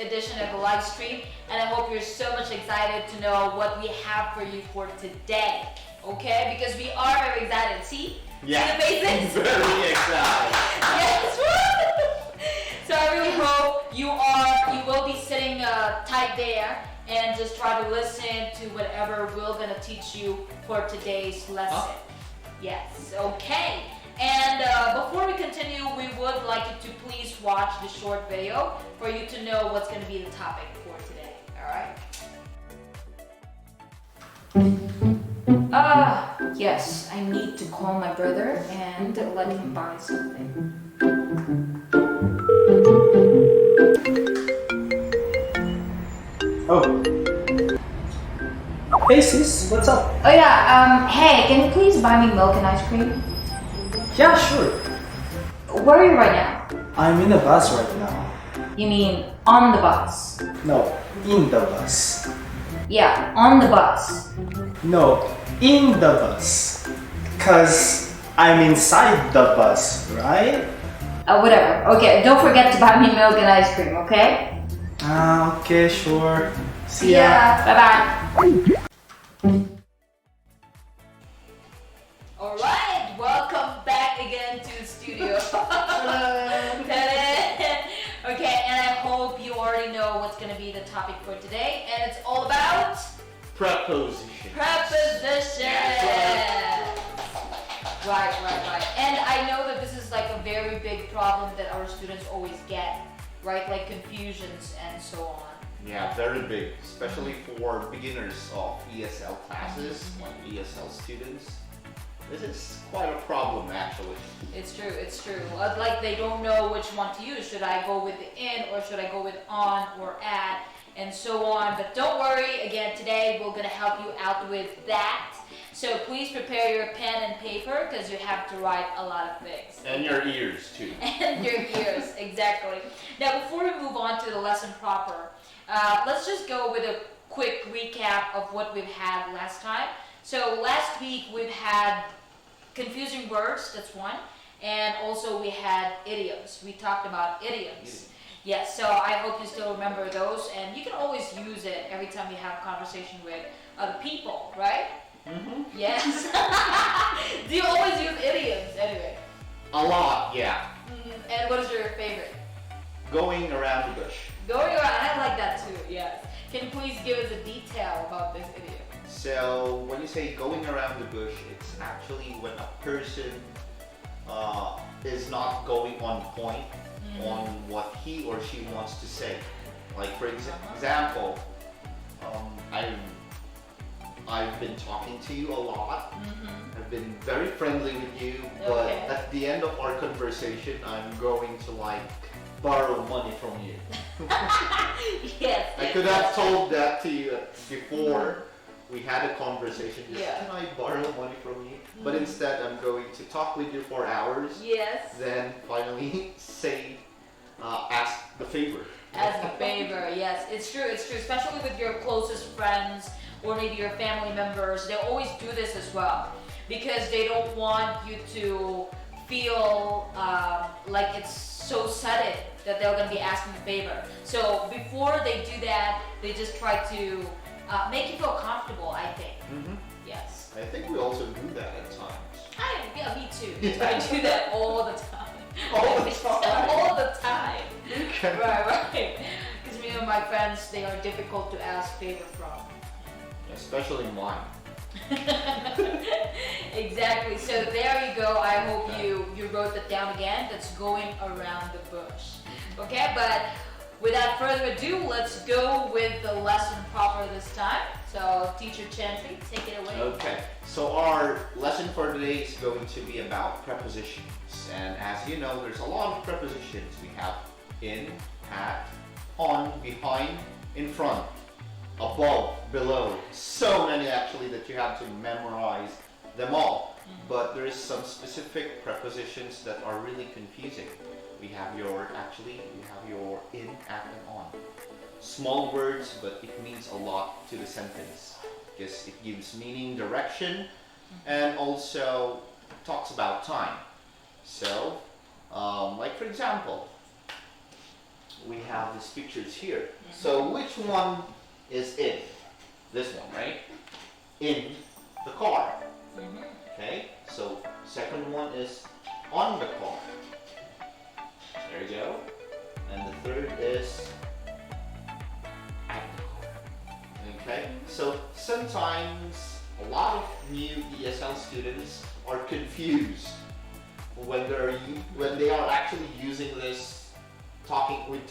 edition of the live stream, and I hope you're so much excited to know what we have for you for today. Okay, because we are very excited. See? Yeah. See the faces? Very excited. Yes. So I really hope you will be sitting tight there and just try to listen to whatever we're gonna teach you for today's lesson. Yes. Okay. And before we continue, we would like you to please watch the short video for you to know what's going to be the topic for today. Alright? Yes, I need to call my brother and let him buy something. Oh. Hey sis, what's up? Oh yeah, hey, can you please buy me milk and ice cream? Yeah, sure. Where are you right now? I'm in the bus right now. You mean on the bus? No, in the bus. Yeah, on the bus. No, in the bus. Cause I'm inside the bus, right? Whatever. Okay, don't forget to buy me milk and ice cream, okay? Okay, sure. See ya. Yeah, bye-bye. Alright, welcome back again to the studio. Okay, and I hope you already know what's going to be the topic for today, and it's all about Prepositions. prepositions. Right. And I know that this is like a very big problem that our students always get, right? Like confusions and so on. Yeah, very big, especially for beginners of ESL classes, like ESL students. This is quite a problem actually. It's true. Like they don't know which one to use. Should I go with the in or should I go with on or at and so on. But don't worry, again, today we're going to help you out with that. So please prepare your pen and paper because you have to write a lot of things. And your ears too. And your ears, exactly. Now before we move on to the lesson proper, let's just go with a quick recap of what we've had last time. So last week we've had confusing words, that's one, and also we had idioms. We talked about idioms. Yes, so I hope you still remember those, and you can always use it every time you have a conversation with other people, right? Mm-hmm. Yes. Do you always use idioms anyway? A lot, yeah. And what is your favorite? Going around the bush. Going around, I like that too, yes. Can you please give us a detail about this idiom? So when you say going around the bush, it's actually when a person is not going on point on what he or she wants to say. Like for example, I've been talking to you a lot. I've been very friendly with you, but at the end of our conversation, I'm going to like borrow money from you. Yes. I could have told that to you before we had a conversation. Yeah. Can I borrow money from you? But instead, I'm going to talk with you for hours. Yes. Then finally ask the favor. As a favor, yes, it's true, especially with your closest friends or maybe your family members. They always do this as well because they don't want you to feel like it's so sudden that they're going to be asking a favor. So before they do that, they just try to make you feel comfortable, I think. Yes. I think we also do that at times. Yeah, me too. I do that all the time. All the time? All the time. Okay. Right. Because me and my friends, they are difficult to ask favor from. Especially mine. Exactly. So there you go. I hope you wrote that down again. That's going around the bush. Okay, but without further ado, let's go with the lesson proper this time. So teacher Chantry, take it away. Okay, so our lesson for today is going to be about prepositions. And as you know, there's a lot of prepositions. We have in, at, on, behind, in front, above, below. So many actually that you have to memorize them all. But there is some specific prepositions that are really confusing. We have your in, at, and on. Small words, but it means a lot to the sentence because it gives meaning, direction, and also talks about time. So, like for example, we have these pictures here. So which one is in? This one, right? In the car. Okay, so second one is on the car. There you go. And the third is at the car. Okay, so sometimes a lot of new ESL students are confused when they are actually using this talking with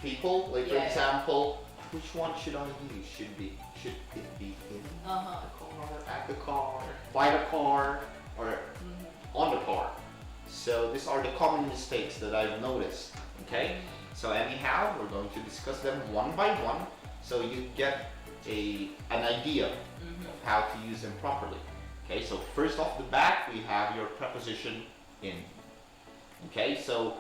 people. Like for example, which one should I use? Should it be in the car, at the car, by the car, or on the car? So these are the common mistakes that I've noticed. Okay, so anyhow, we're going to discuss them one by one, so you get an idea of how to use them properly. Okay, so first off the bat, we have your preposition in. Okay, so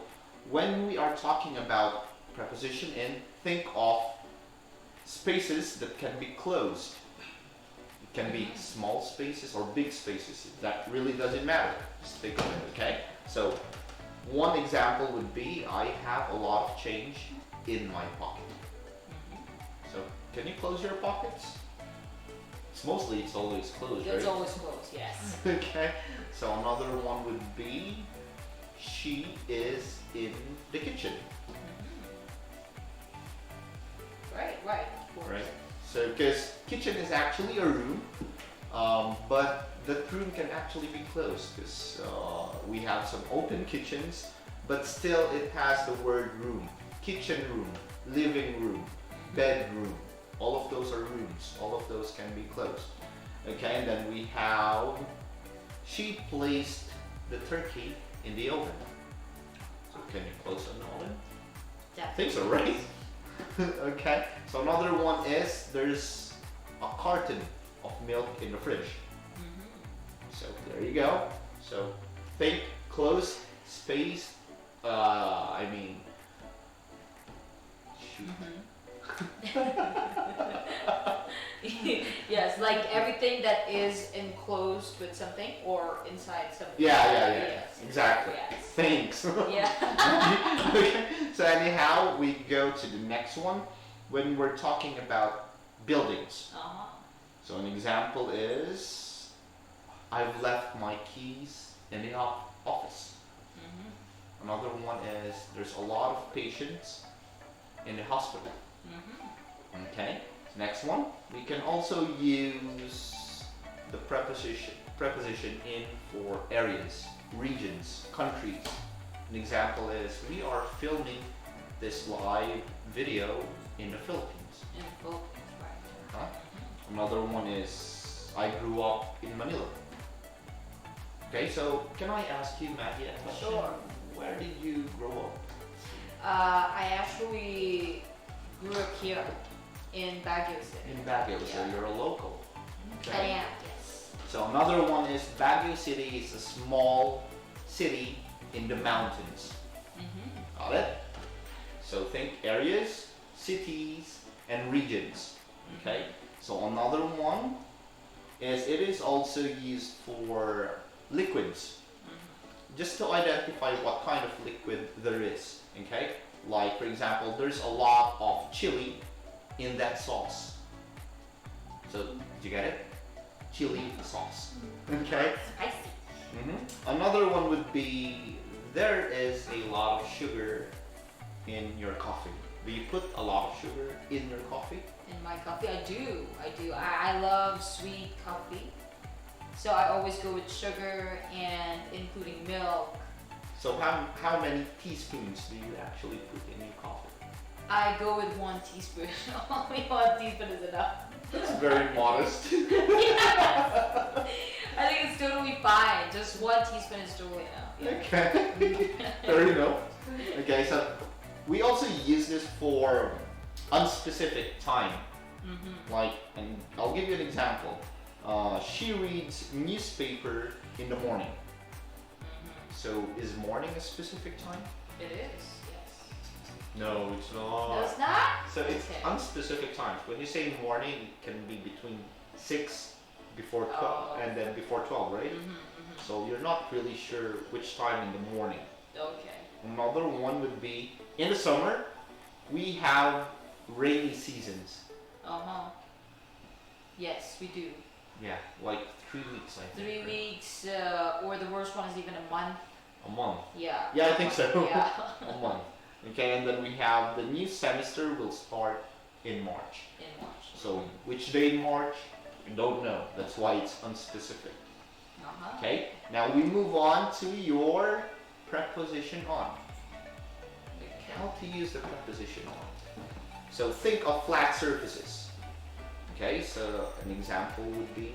when we are talking about preposition in, think of spaces that can be closed. It can be small spaces or big spaces. That really doesn't matter. Just think of it, okay? So one example would be, I have a lot of change in my pocket. So can you close your pockets? It's always closed, right? It's always closed, yes. Okay, so another one would be, she is in the kitchen. Right, of course. Right. So, because kitchen is actually a room, but that room can actually be closed because we have some open kitchens, but still it has the word room. Kitchen room, living room, bedroom. All of those are rooms. All of those can be closed. Okay, and then we have, she placed the turkey in the oven. So can you close an oven? I think so, right? Okay, so another one is, there's a carton of milk in the fridge. So there you go. So think, close, space, Yes, like everything that is enclosed with something or inside something. Yeah, Yes. exactly. Yes. Thanks. Yeah. Okay. So anyhow, we go to the next one when we're talking about buildings. So an example is, I've left my keys in the office. Another one is, there's a lot of patients in the hospital. Okay. Next one, we can also use the preposition in for areas, regions, countries. An example is, we are filming this live video in the Philippines. In the Philippines, right. Another one is, I grew up in Manila. Okay, so can I ask you, Maggie, a question? Sure. Where did you grow up? I actually grew up here in Baguio City. In Baguio, so Yeah. you're a local. I am, yes. So another one is, Baguio City is a small city in the mountains. Got it? So think areas, cities, and regions. Okay? So another one is, it is also used for liquids. Just to identify what kind of liquid there is. Okay? Like for example, there's a lot of chili in that sauce. So did you get it? Chili sauce. Okay? Spicy. Another one would be, there is a lot of sugar in your coffee. Do you put a lot of sugar in your coffee? In my coffee, I do. I love sweet coffee. So I always go with sugar and including milk. So how many teaspoons do you actually put in your coffee? I go with 1 teaspoon. Only 1 teaspoon is enough. That's very modest. Yes. I think it's totally fine. Just 1 teaspoon is totally enough. Yeah. Okay, fair enough. Okay, so we also use this for unspecific time. Like, and I'll give you an example. She reads newspaper in the morning. So is morning a specific time? It is, yes. No, it's not. No, it's not? So it's Okay. unspecific times. When you say morning, it can be between 6 before 12 Oh. and then before 12, right? So you're not really sure which time in the morning. Okay. Another one would be in the summer, we have rainy seasons. Uh-huh. Yes, we do. Yeah, like 3 weeks, I think. 3 weeks, or the worst one is even a month. A month. Yeah. Yeah, I think so. Yeah. A month. Okay, and then we have the new semester will start in March. In March. So which day in March? We don't know. That's why it's unspecific. Uh-huh. Okay, now we move on to your preposition on. How to use the preposition on. So think of flat surfaces. Okay, so an example would be,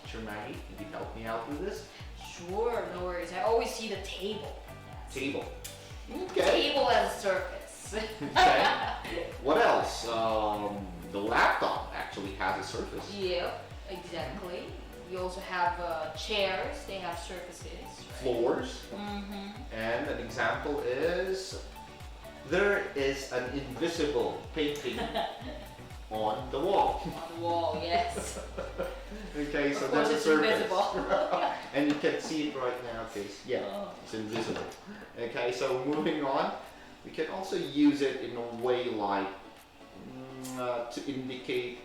teacher Maggie, can you help me out with this? Sure, no worries. I always see the table. Table. Okay. Table as a surface. Okay. What else? The laptop actually has a surface. Yeah, exactly. We also have chairs. They have surfaces. Right? Floors. Mm-hmm. And an example is, there is an invisible painting on the wall. On the wall, yes. Okay, so Of that's course a it's surface. invisible. And you can see it right now, okay? Yeah, Oh. it's invisible. Okay, so moving on, we can also use it in a way like to indicate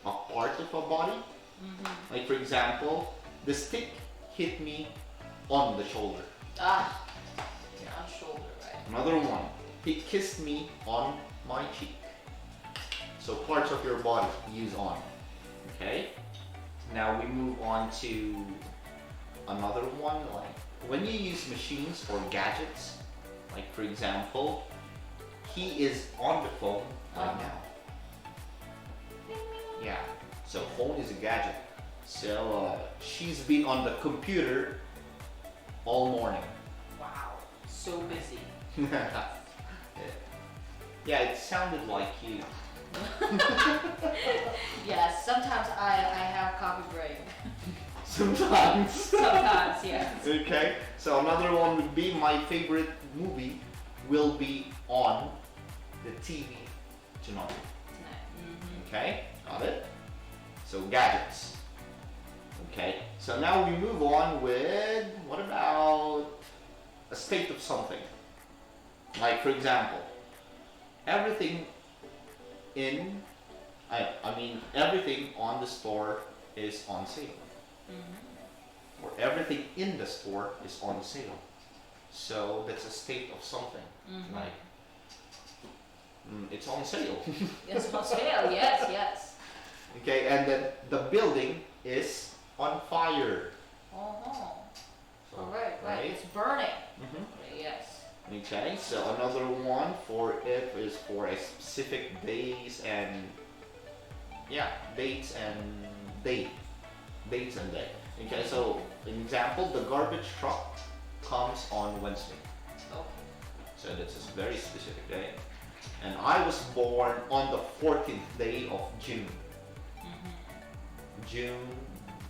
a part of a body. Mm-hmm. Like for example, the stick hit me on the shoulder. Ah, on shoulder, right? Another one, he kissed me on my cheek. So parts of your body use on. Okay? Now we move on to another one, like when you use machines or gadgets, like for example, he is on the phone right now. Yeah, so phone is a gadget. So she's been on the computer all morning. Wow, so busy. Yeah, it sounded like you. Yes, sometimes I have coffee break. Sometimes. Sometimes, yes. Okay, so another one would be my favorite movie will be on the TV tonight. Mm-hmm. Okay, got it? So gadgets. Okay, so now we move on with, what about a state of something? Like for example, everything everything on the store is on sale. Mm-hmm. Or everything in the store is on sale. So that's a state of something. Mm-hmm. Like, it's on sale. It's on sale, yes, yes. Okay, and then the building is on fire. Uh-huh. So, All right, right. It's burning. Mhm. Yes. Okay, so another one for if is for a specific days and dates and day. Dates and day. Okay, so an example, the garbage truck comes on Wednesday. Okay. So that's a very specific day. And I was born on the 14th day of June. Mm-hmm. June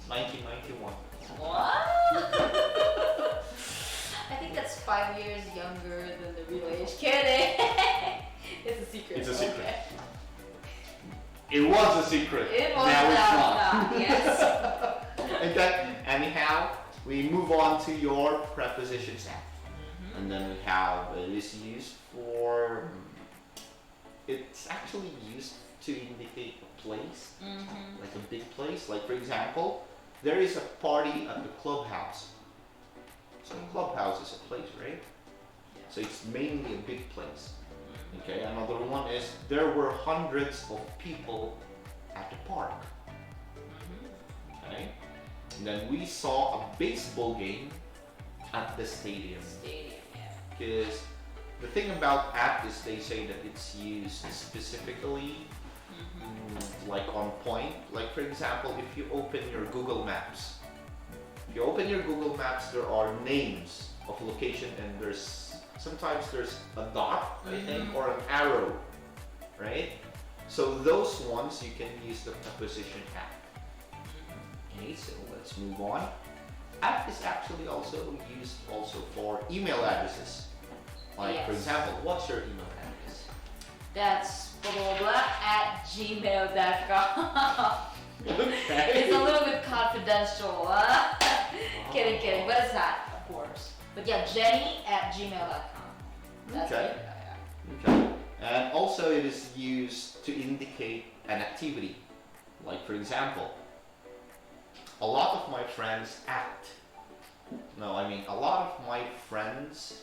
1991. What? I think that's 5 years younger than the real age. Kidding. It's a secret. It's a secret. Okay. It was a secret. It was now it's not. Yes. Okay, anyhow, we move on to your prepositions now. Mm-hmm. And then we have it is used for, it's actually used to indicate a place, Mm-hmm. like a big place. Like for example, there is a party at the clubhouse. So a clubhouse is a place, right? So it's mainly a big place. Okay, another one is there were hundreds of people at the park. Okay, and then we saw a baseball game at the stadium. Stadium, yeah. Because the thing about at is they say that it's used specifically, like on point. Like for example, if you open your Google Maps, there are names of location and sometimes there's a dot, I think, or an arrow, right? So those ones you can use the preposition at. Okay, so let's move on. At is actually also used for email addresses. Like for Yes. example, what's your email address? That's blah blah blah at gmail.com. Okay. It's a little bit confidential. Kidding, but it's not, of course. But yeah, Jenny at gmail.com. That's Okay. it. Yeah. Okay. And also it is used to indicate an activity. Like for example, a lot of my friends act. No, I mean a lot of my friends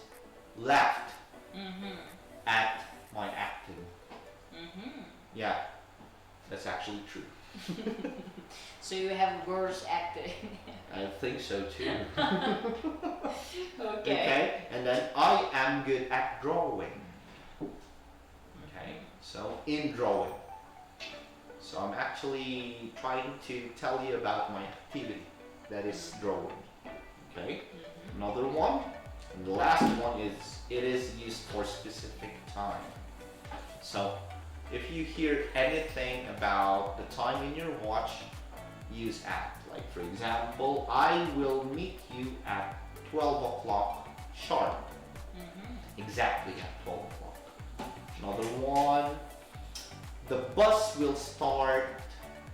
laughed at my acting. Yeah, that's actually true. So you have worse acting. I think so too. Okay. Okay, and then I am good at drawing. Okay, so in drawing. So I'm actually trying to tell you about my activity, that is drawing. Okay, another one, and the last one is it is used for specific time. So if you hear anything about the time in your watch, use at. Like for example, I will meet you at 12 o'clock sharp. Exactly at 12 o'clock. Another one, the bus will start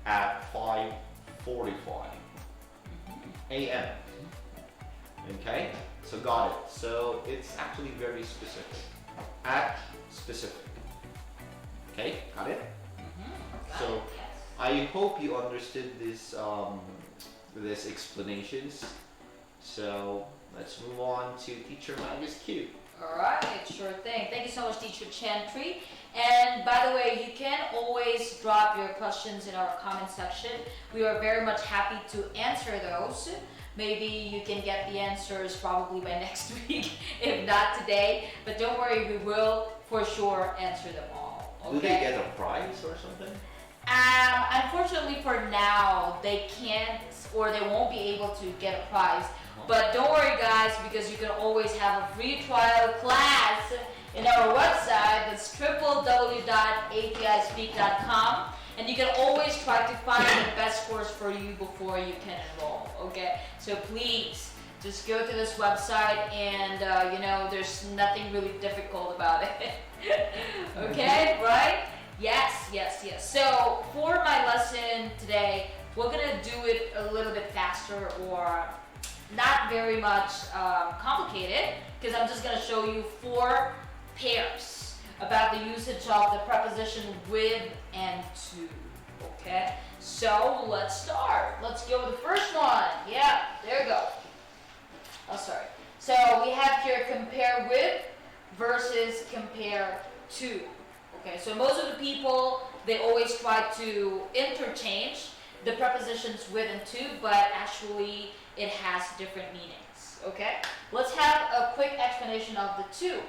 at 5:45 a.m. Okay, so got it. So it's actually very specific. At specific. Okay, got it? So I hope you understood this this explanations. So let's move on to Teacher Maggie's cue. Alright, sure thing. Thank you so much, Teacher Chantry. And by the way, you can always drop your questions in our comment section. We are very much happy to answer those. Maybe you can get the answers probably by next week, if not today. But don't worry, we will for sure answer them all. Okay? Do they get a prize or something? Unfortunately for now, they can't or they won't be able to get a prize. But don't worry guys, because you can always have a free trial class in our website. That's www.apispeak.com, and you can always try to find the best course for you before you can enroll. Okay, so please just go to this website, and you know, there's nothing really difficult about it. Okay, right? Yes. So for my lesson today, we're gonna do it a little bit faster, or not very much complicated, because I'm just going to show you 4 pairs about the usage of the preposition with and to. Okay, so let's start. Let's go with the first one. Yeah, there we go. Oh, sorry. So we have here compare with versus compare to. Okay, so most of the people, they always try to interchange the prepositions with and to, but actually it has different meanings. Okay, let's have a quick explanation of the two.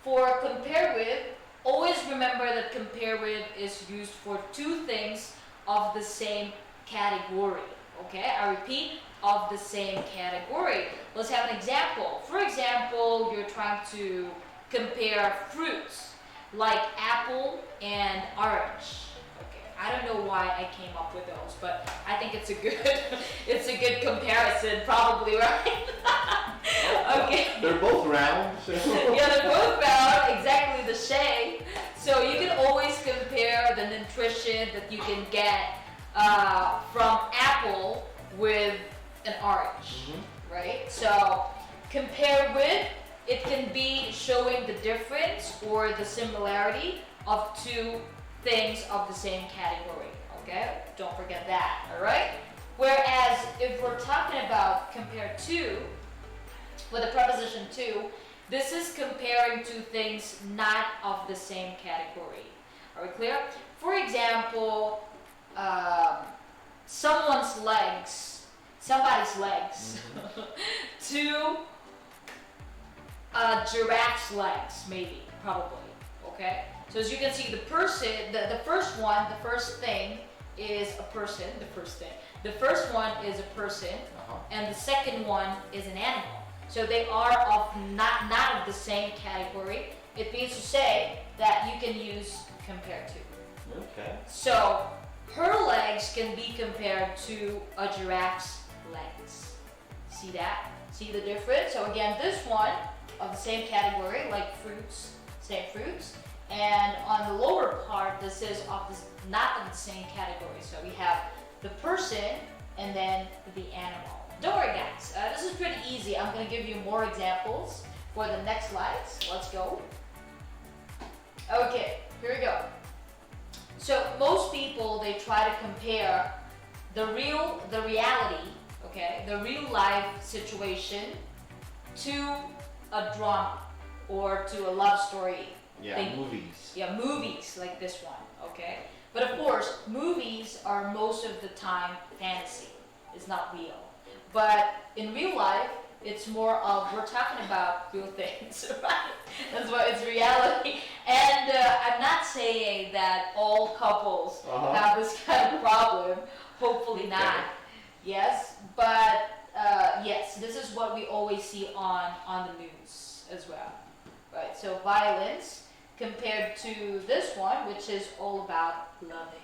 For compare with, always remember that compare with is used for 2 things of the same category. Okay, I repeat, of the same category. Let's have an example. For example, you're trying to compare fruits like apple and orange. I don't know why I came up with those, but I think it's a good comparison, probably, right? Okay. They're both round. So. Yeah, they're both round, exactly the shape. So you can always compare the nutrition that you can get from apple with an orange, right? So compare with, it can be showing the difference or the similarity of 2 things of the same category. Okay, don't forget that. All right, whereas if we're talking about compare to with the preposition to, this is comparing 2 things not of the same category. Are we clear? For example, somebody's legs to a giraffe's legs, maybe, probably. Okay, so as you can see, the person, the first thing is a person. The first one is a person, and the second one is an animal. So they are of not of the same category. It means to say that you can use compare to. Okay. So her legs can be compared to a giraffe's legs. See that? See the difference? So again, this one of the same category, like fruits, same fruits. And on the lower part, this is not of the same category. So we have the person and then the animal. Don't worry guys, this is pretty easy. I'm going to give you more examples for the next slides. Let's go. Okay, here we go. So most people, they try to compare the reality, okay, the real life situation to a drama or to a love story. Yeah, movies. Yeah, movies like this one, okay? But of course, movies are most of the time fantasy. It's not real. But in real life, it's more of, we're talking about real things, right? That's why it's reality. And I'm not saying that all couples have this kind of problem. Hopefully not. Okay. Yes, but yes, this is what we always see on the news as well. Right, so violence compared to this one, which is all about loving.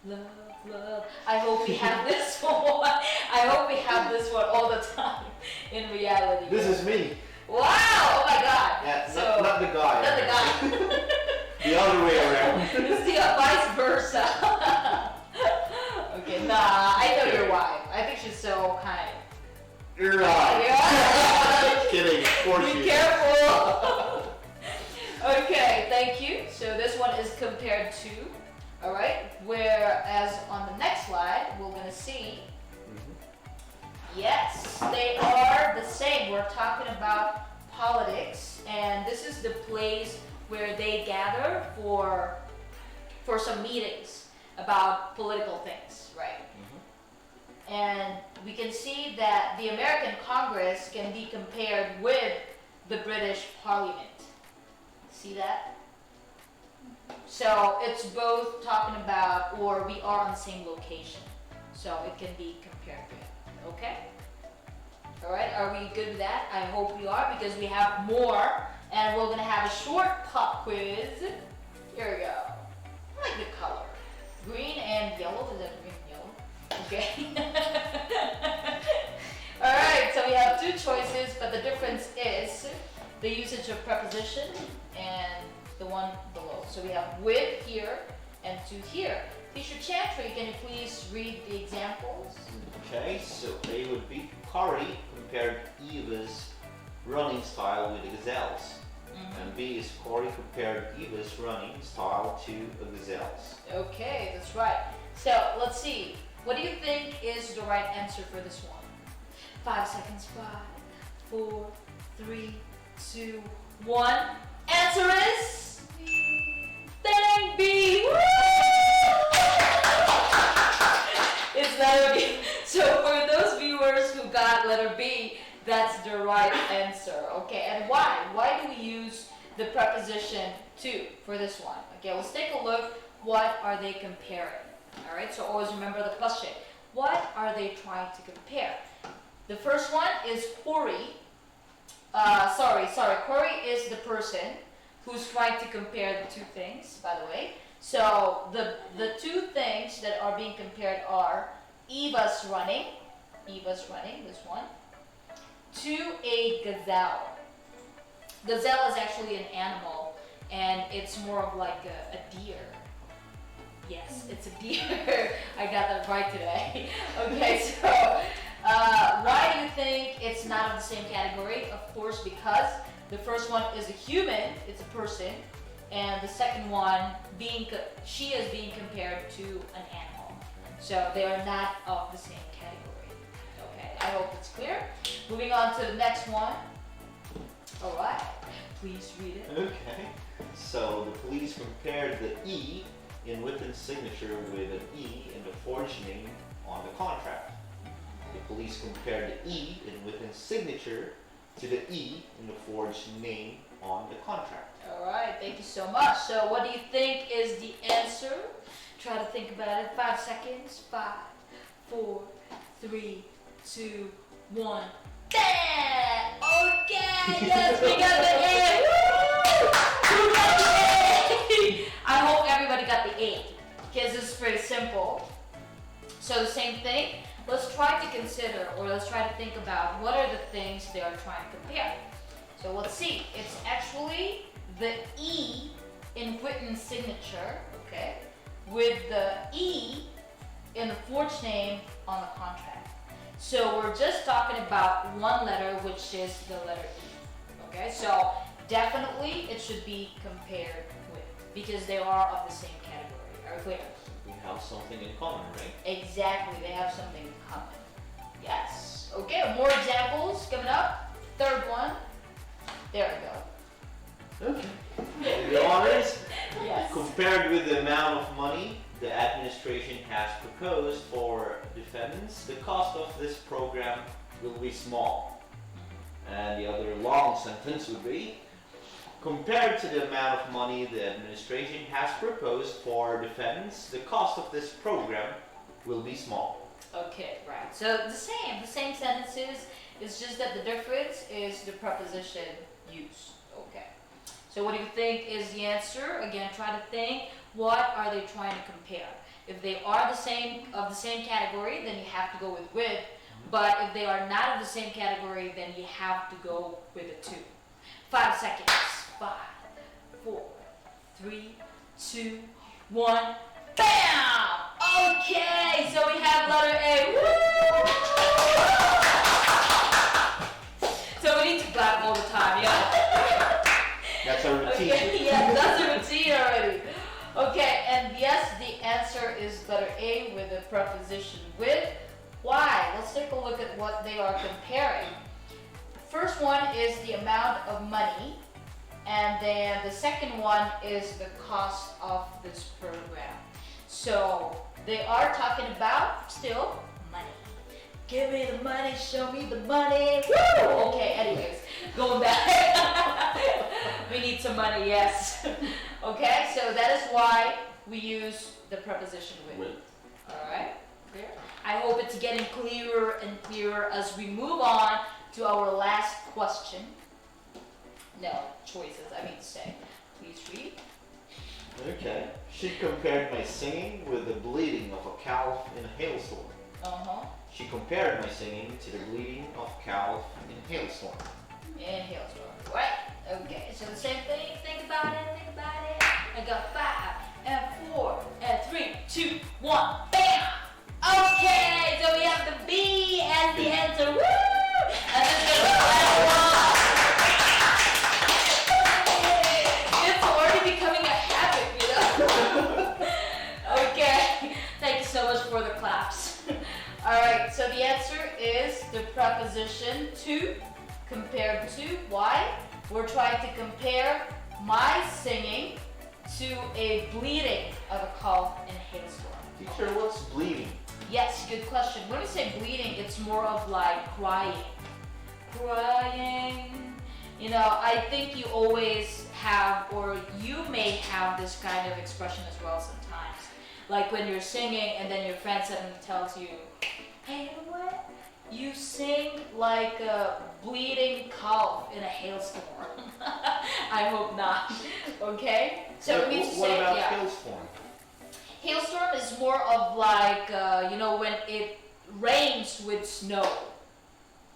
Love, love. I hope we have this one. I hope we have this one all the time in reality. This is me. Wow! Oh my god. Yeah, So, not the guy. not the guy. The other way around. It's the vice versa. Okay, nah, I know your wife. I think she's so kind. You're right. Yeah. Kidding, of course Be you. careful. Okay, thank you. So this one is compared to, all right, whereas on the next slide, we're going to see, yes, they are the same. We're talking about politics, and this is the place where they gather for some meetings about political things, right? And we can see that the American Congress can be compared with the British Parliament. See that? So it's both talking about, or we are on the same location. So it can be compared with, okay? All right, are we good with that? I hope we are, because we have more, and we're gonna have a short pop quiz. Here we go. I like the color. Green and yellow, is that green and yellow? Okay. All right, so we have two choices, but the difference is the usage of preposition and the one below. So we have with here and to here. Teacher Chantry, can you please read the examples? Okay, so A would be Kari compared Eva's running style with the gazelles. And B is Corey compared Eva's running style to a gazelle's. Okay, that's right. So let's see. What do you think is the right answer for this one? 5 seconds. 5, 4, 3, 2, 1. Answer is dang B. Woo! It's letter B. So for those viewers who got letter B, that's the right answer. Okay, and why? Why do we use the preposition to for this one? Okay, let's take a look. What are they comparing? All right, so always remember the question. What are they trying to compare? The first one is Corey. Corey is the person who's trying to compare the two things, by the way. So the two things that are being compared are Eva's running, this one, to a gazelle. Gazelle is actually an animal, and it's more of like a deer. Yes, it's a deer. I got that right today. Okay, so why do you think it's not in the same category? Of course, because the first one is a human, it's a person, and the second one, she is being compared to an animal. So they are not of the same category. Okay, I hope it's clear. Moving on to the next one. All right, please read it. Okay, so the police compared the E in Witten's signature with an E in the forged name on the contract. The police compared the E in Witten's signature to the E in the forged name on the contract. All right, thank you so much. So what do you think is the answer? Try to think about it. 5 seconds. 5, 4, 3, 2, 1. Bam! Okay, yes, we got the A. Woo! Who got the A? I hope everybody got the A, because this is pretty simple. So the same thing. Let's try to consider, or let's try to think about what are the things they are trying to compare. So let's see. It's actually the E in Witten's signature, okay, with the E in the forged name on the contract. So we're just talking about one letter, which is the letter E. Okay, so definitely it should be compared with. because they are of the same category. Are we clear? We have something in common, right? Exactly, they have something in common. Yes. Okay, more examples coming up. Third one. There we go. Okay. The honors, Yes. compared with the amount of money the administration has proposed for defense, the cost of this program will be small. And the other long sentence would be, compared to the amount of money the administration has proposed for defense, the cost of this program will be small. Okay, right. So the same sentences. It's just that the difference is the preposition use. Okay. So what do you think is the answer? Again, try to think. What are they trying to compare? If they are the same category, then you have to go with. But if they are not of the same category, then you have to go with a to. 5 seconds. 5, 4, 3, 2, 1. Bam! Okay, so we have letter A. Woo! So we need to clap all the time, yeah? That's a routine. Okay, yeah, that's a routine already. Okay, and yes, the answer is letter A with the preposition with. Why? Let's take a look at what they are comparing. First one is the amount of money, and then the second one is the cost of this program. So they are talking about still money. Give me the money, show me the money. Woo! Okay, anyways, going back. We need some money, yes. Okay, so that is why we use the preposition with. Alright, clear? I hope it's getting clearer and clearer as we move on to our last question. No, choices, I mean to say. Please read. Okay. She compared my singing with the bleating of a calf in a hailstorm. Uh-huh. She compared my singing to the bleating of a calf in a hailstorm. And hailstorm. Right. Okay. So the same thing. Think about it. Think about it. I got 5 and 4 and 3, 2, 1. Bam. Okay. So we have the B as the answer. Woo! And this is the last one. It's already becoming a habit, you know. Okay. Thank you so much for the claps. All right. So the answer is the preposition to. Compared to. Why? We're trying to compare my singing to a bleating of a calf in a hailstorm. Teacher, what's bleeding? Yes, good question. When we say bleating, it's more of like crying. Crying. You know, I think you always have, or you may have this kind of expression as well sometimes. Like when you're singing and then your friend suddenly tells you, hey, you know what? You sing like a bleeding calf in a hailstorm. I hope not. Okay? So it means to what say, about yeah. hailstorm? Hailstorm is more of like, you know, when it rains with snow.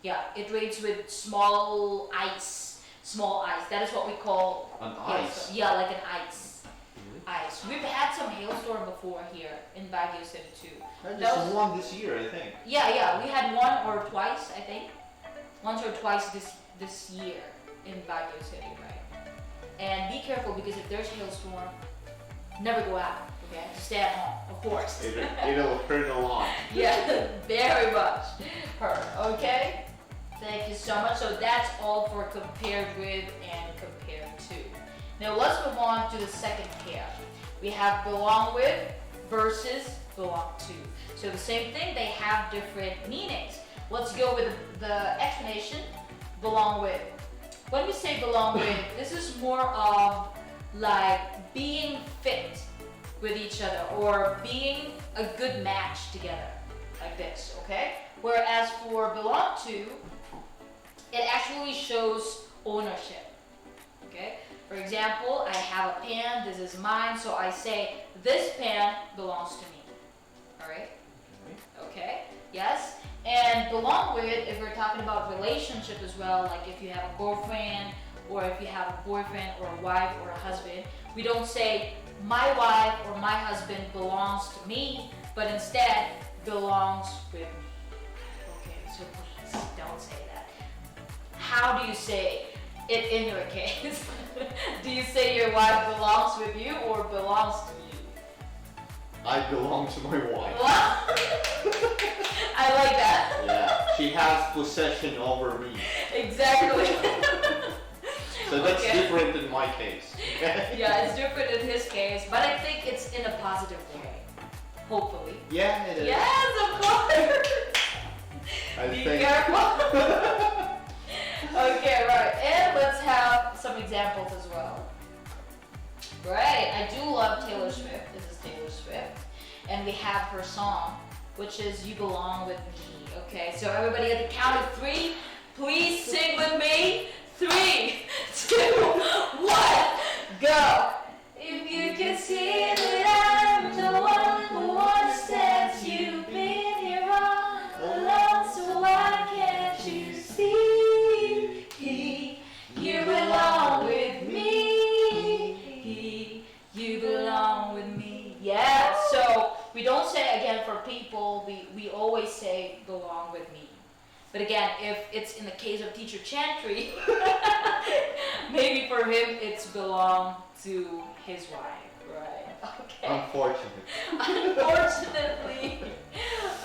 Yeah, it rains with small ice. Small ice. That is what we call An hailstorm. ice? Yeah, like an ice. Really? Ice. We've had some hailstorm before here in Baguio City too. I That just was- won this year, I think. Yeah, we had one or twice, I think. Once or twice this year in Baguio City, right? And be careful because if there's hailstorm, never go out, okay? Just stay at home, of course. It'll hurt a lot. Yeah, very much hurt, okay? Thank you so much. So that's all for compared with and compared to. Now let's move on to the second pair. We have belong with versus belong to. So the same thing, they have different meanings. Let's go with the explanation, belong with. When we say belong with, this is more of like being fit with each other or being a good match together, like this, okay? Whereas for belong to, it actually shows ownership, okay? For example, I have a pen, this is mine, so I say, this pen belongs to me, all right? Okay, yes? And belong with, if we're talking about relationship as well, like if you have a girlfriend, or if you have a boyfriend, or a wife, or a husband, we don't say, my wife or my husband belongs to me, but instead, belongs with me. Okay, so please, don't say that. How do you say, In your case, do you say your wife belongs with you or belongs to you? I belong to my wife. I like that. Yeah, she has possession over me. Exactly. So that's Okay. different in my case. Okay? Yeah, it's different in his case, but I think it's in a positive way. Hopefully. Yeah, it is. Yes, of course. I Be think. careful. Okay, right. And let's have some examples as well. Right. I do love Taylor Swift. This is Taylor Swift. And we have her song, which is You Belong With Me. Okay, so everybody at the count of 3, please sing with me. 3, 2, 1, go. If you can see that I'm the one who understands you've been here all along, so why can't you see? You belong with me. You belong with me. Yeah, so we don't say again for people, we always say belong with me. But again, if it's in the case of teacher Chantry, maybe for him it's belong to his wife, right? Okay. Unfortunately.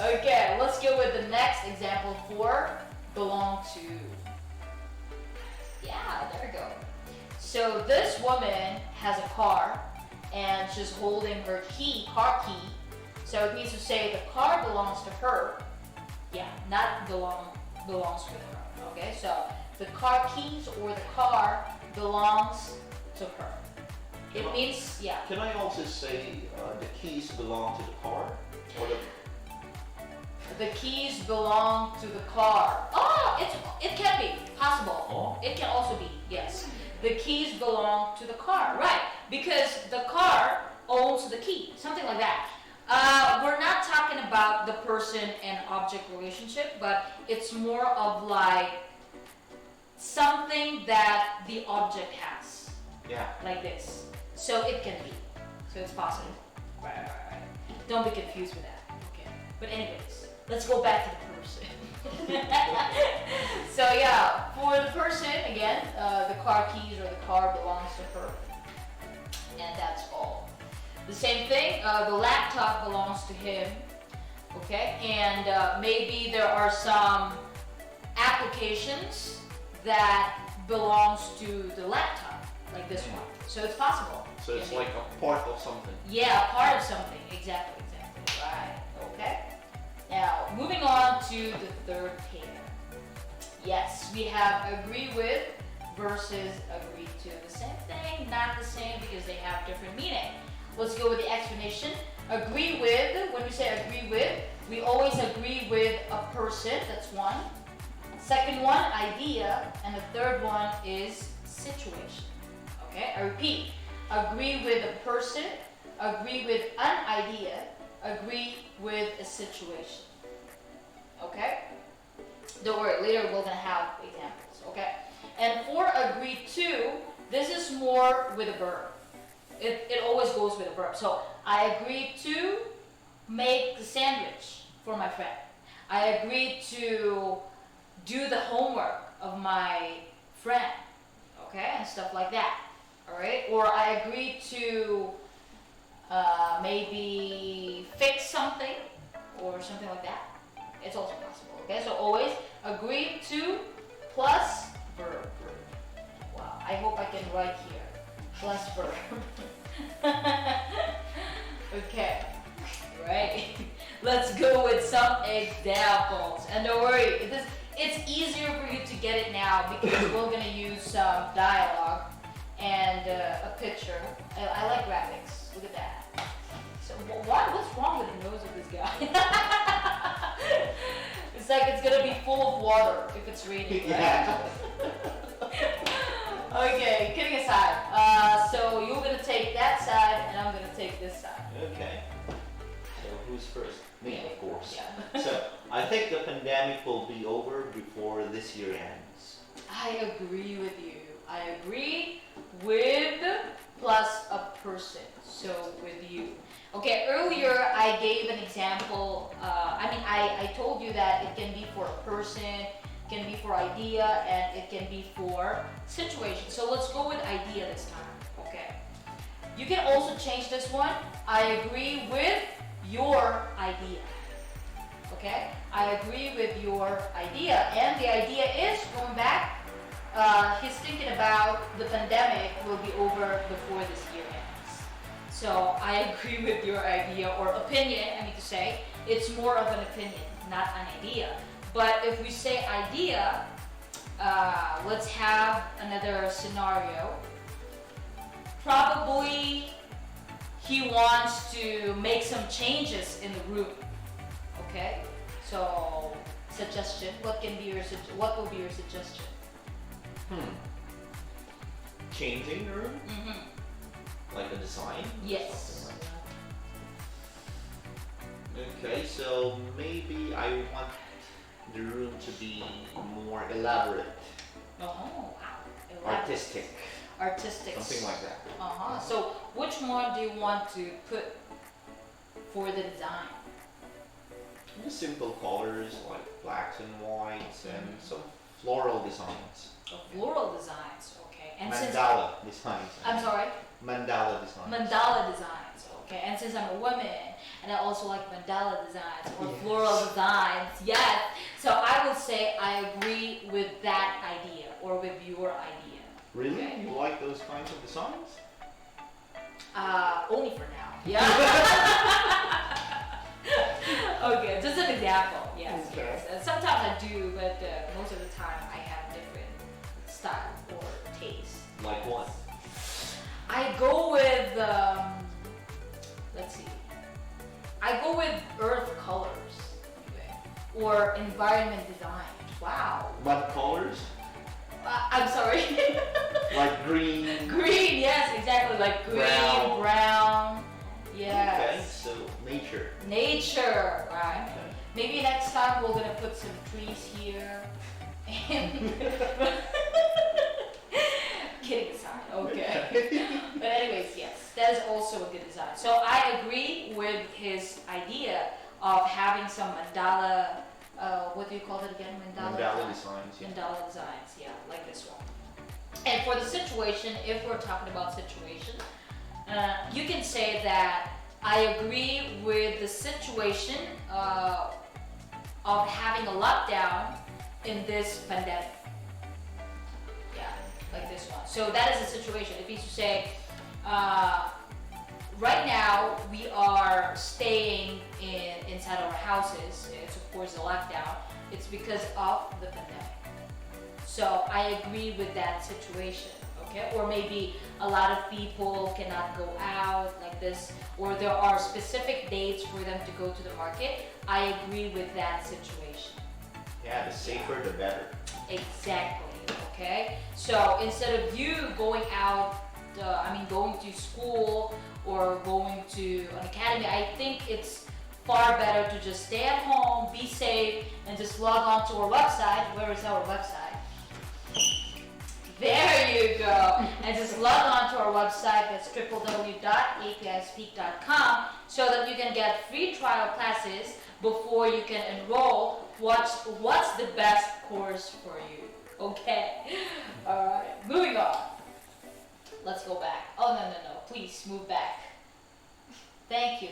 Okay, let's go with the next example for belong to. Yeah, there we go. So this woman has a car and she's holding her car key. So it means to say the car belongs to her. Yeah, not belongs with her. Okay, so the car keys or the car belongs to her. It means, yeah. Can I also say the keys belong to the car? Or The keys belong to the car. Oh, it can be possible. Oh. It can also be, yes. The keys belong to the car, right? Because the car owns the key, something like that. We're not talking about the person and object relationship, but it's more of like something that the object has, yeah. like this. So it can be. So it's possible. Right. Don't be confused with that. Okay. But anyways, let's go back to the person. So yeah, for the person, again, the car keys or the car belongs to her. And that's all. The same thing, the laptop belongs to him. Okay, and maybe there are some applications that belongs to the laptop, like this one. So it's possible. So it's like a part of something. Yeah, part of something. Exactly. Right. Okay. Now, moving on to the third pair. Yes, we have agree with versus agree to. The same thing, not the same because they have different meaning. Let's go with the explanation. Agree with, when we say agree with, we always agree with a person, that's one. Second one, idea, and the third one is situation. Okay, I repeat. Agree with a person, agree with an idea, agree with a situation. Okay? Don't worry, later we're gonna have examples, okay? And for agree to, this is more with a verb. It always goes with a verb. So I agreed to make the sandwich for my friend. I agreed to do the homework of my friend, okay? And stuff like that, all right? Or I agreed to maybe fix something or something like that. It's also possible, okay? So always agree to plus verb. Wow, I hope I can write here. Plus verb. Okay, right. Let's go with some examples. And don't worry, it's easier for you to get it now because we're gonna use some dialogue and a picture. I like graphics. Look at that. So what's wrong with the nose of this guy? It's like it's gonna be full of water if it's raining, right? Yeah. Okay, kidding aside. So you're gonna take that side and I'm gonna take this side. Okay. So who's first? Me, of course. Yeah. So I think the pandemic will be over before this year ends. I agree with you. I agree with plus a person. So with you. Okay, earlier I gave an example. I told you that it can be for a person, It can be for idea, and it can be for situation. So let's go with idea this time, okay? You can also change this one. I agree with your idea. Okay? I agree with your idea. And the idea is, going back, he's thinking about the pandemic will be over before this year ends. So I agree with your idea or opinion, I mean to say. It's more of an opinion, not an idea. But if we say idea, let's have another scenario. Probably he wants to make some changes in the room. Okay? So, suggestion. What will be your suggestion? Changing the room? Mm-hmm. Like a design? Yes. Something like that. Okay, so maybe I want the room to be more elaborate, Oh, wow. Elaborate. Artistic. something like that. Uh-huh. So, which one do you want to put for the design? Just simple colors like blacks and whites and some floral designs. Oh, floral designs, okay. And since Mandala designs. I'm sorry, Mandala designs. mandala designs, okay. And since I'm a woman and I also like mandala designs or Yes. floral designs, yes. So I would say I agree with that idea or with your idea. Really? Okay. You like those kinds of designs? Only for now. Yeah. Okay, just an example. Yes, Okay. yes. And sometimes I do, but most of the time I have different style or taste. Like what? I go with, let's see. I go with earth colors or environment design. Wow. What colors? I'm sorry. Like green. Green, yes, exactly. Like green, brown. Yes. Okay, so nature. Nature, right? Okay. Maybe next time we're gonna put some trees here. And kidding aside, okay. But anyways, yes, that is also a good design. So I agree with his idea of having some mandala. What do you call it again? Mandala designs. Yeah. Mandala designs, yeah, like this one. And for the situation, if we're talking about situation, you can say that I agree with the situation of having a lockdown in this pandemic. Yeah, like this one. So that is the situation. It means to say, right now we are staying inside our houses. It's of course a lockdown. It's because of the pandemic. So I agree with that situation. Okay? Or maybe a lot of people cannot go out like this, or there are specific dates for them to go to the market. I agree with that situation. Yeah, the safer the better. Exactly, okay? So instead of you going out, going to school or going to an academy, I think it's far better to just stay at home, be safe, and just log on to our website. Where is our website? There you go. And just log on to our website. That's www.apispeak.com so that you can get free trial classes before you can enroll. What's the best course for you? Okay. All right. Moving on. Let's go back. Oh, no. Please move back. Thank you.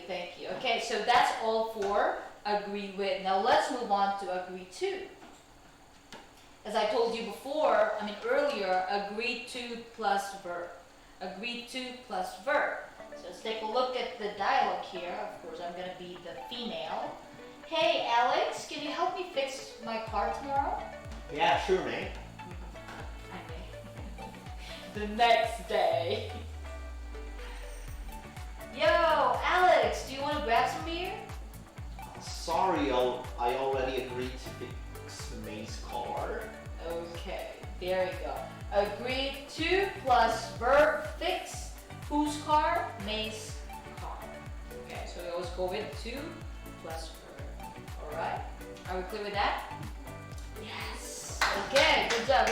Okay, so that's all for agree with. Now let's move on to agree to. As I told you earlier, agree to plus verb. Agree to plus verb. So let's take a look at the dialogue here. Of course, I'm going to be the female. Hey, Alex, can you help me fix my car tomorrow? Yeah, sure, mate. I may. The next day. Yo, Alex, do you want to grab some beer? Sorry, I already agreed to fix May's car. Okay, there you go. Agree to plus verb fix. Whose car? May's car. Okay, so we always go with to plus verb. Alright? Are we clear with that? Yes. Okay, good job.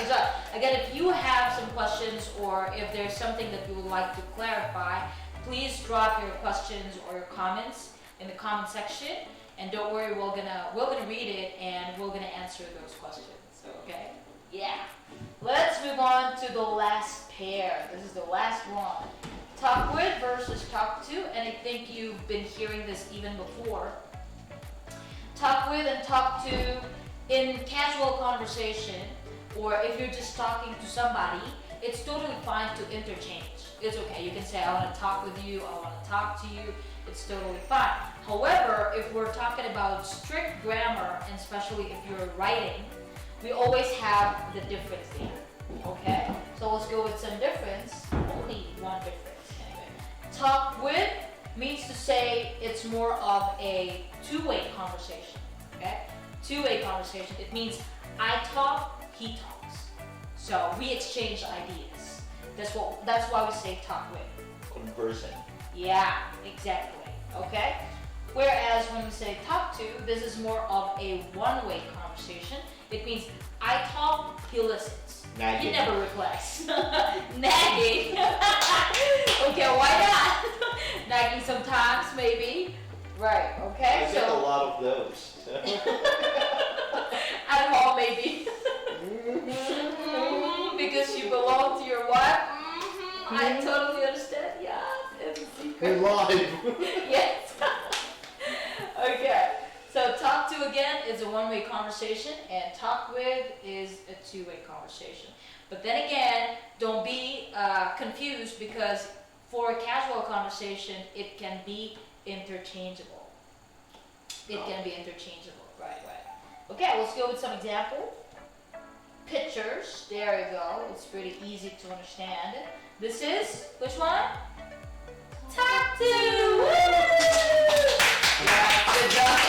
Again, if you have some questions or if there's something that you would like to clarify, please drop your questions or your comments in the comment section. And don't worry, we're gonna read it and we're gonna answer those questions. Okay? Yeah. Let's move on to the last pair. This is the last one. Talk with versus talk to, and I think you've been hearing this even before. Talk with and talk to in casual conversation, or if you're just talking to somebody, it's totally fine to interchange. It's okay. You can say, I want to talk with you, I want to talk to you. It's totally fine. However, if we're talking about strict grammar, and especially if you're writing, we always have the difference there. Okay? So let's go with some difference. Only one difference anyway. Talk with means to say it's more of a two-way conversation. Okay? Two-way conversation. It means I talk, he talks. So we exchange ideas. That's why we say talk with. Conversing. Yeah, exactly. Okay? Whereas when we say talk to, this is more of a one-way conversation. It means I talk, he listens. Nagging. He never replies. Nagging. Okay, why not? Nagging sometimes, maybe. Right, okay? I get a lot of those. At home, maybe. Because you belong to your wife. I totally understand. Yeah, it's a secret. We're live. Yes. Okay. So talk to again is a one-way conversation, and talk with is a two-way conversation. But then again, don't be confused, because for a casual conversation, it can be interchangeable. It can be interchangeable. Right. Okay, let's go with some example. Pictures. There you go. It's pretty easy to understand. This is which one? Talk to. Woo! Yeah, good job.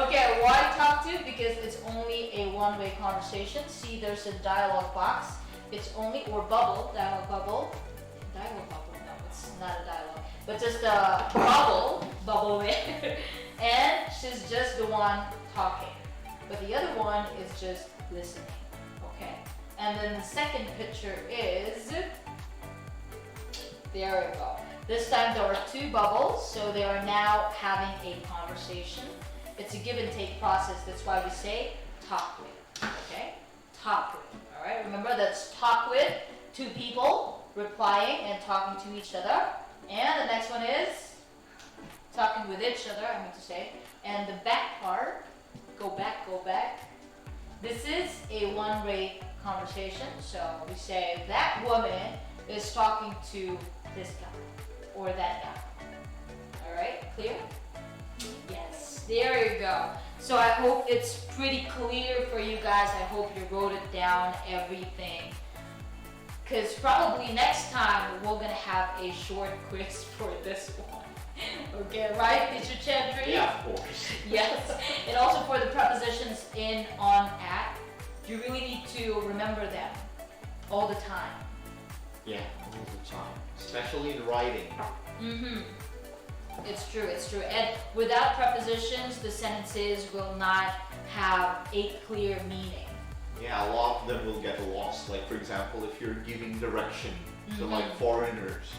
Okay, why talk to? Because it's only a one-way conversation. See, there's a dialogue box. It's only, or bubble, dialogue bubble. Dialogue bubble, no, it's not a dialogue. But just a bubble there. And she's just the one talking. But the other one is just listening, okay? And then the second picture is, there we go. This time there are two bubbles, so they are now having a conversation. It's a give and take process. That's why we say talk with, okay? Talk with, all right? Remember, that's talk with, two people replying and talking to each other. And the next one is talking with each other, I meant to say. And the back part, go back. This is a one-way conversation. So we say that woman is talking to this guy or that guy. All right, clear? Yes, there you go. So I hope it's pretty clear for you guys. I hope you wrote it down, everything. Because probably next time we're gonna have a short quiz for this one. Okay, right, Teacher Chantry? Yeah, of course. Yes, and also for the prepositions in, on, at, you really need to remember them all the time. Yeah, all the time. Especially in writing. Mm-hmm. It's true. And without prepositions, the sentences will not have a clear meaning. Yeah, a lot of them will get lost. Like, for example, if you're giving direction to like foreigners,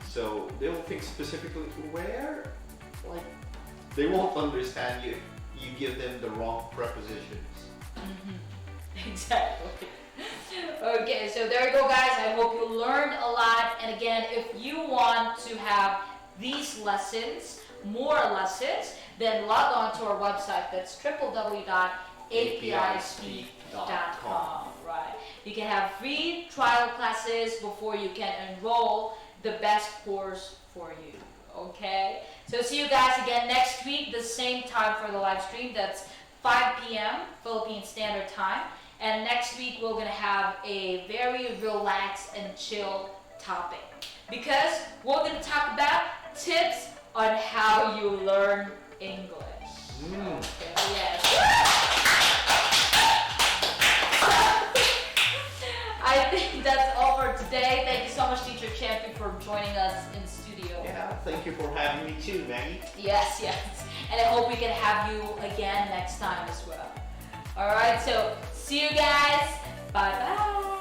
so they will think specifically to where, like, they won't understand you. You give them the wrong prepositions. Exactly. Okay, so there you go, guys. I hope you learned a lot. And again, if you want to have these lessons, more lessons, then log on to our website. That's www.apispeak.com. Right. You can have free trial classes before you can enroll the best course for you. Okay? So see you guys again next week, the same time for the live stream. That's 5 p.m. Philippine Standard Time. And next week we're going to have a very relaxed and chill topic, because we're going to talk about tips on how you learn English. Okay, yes. I think that's all for today. Thank you so much, Teacher Chantry, for joining us in studio. Yeah, thank you for having me too, Maggie. Yes. And I hope we can have you again next time as well. Alright, so see you guys. Bye-bye.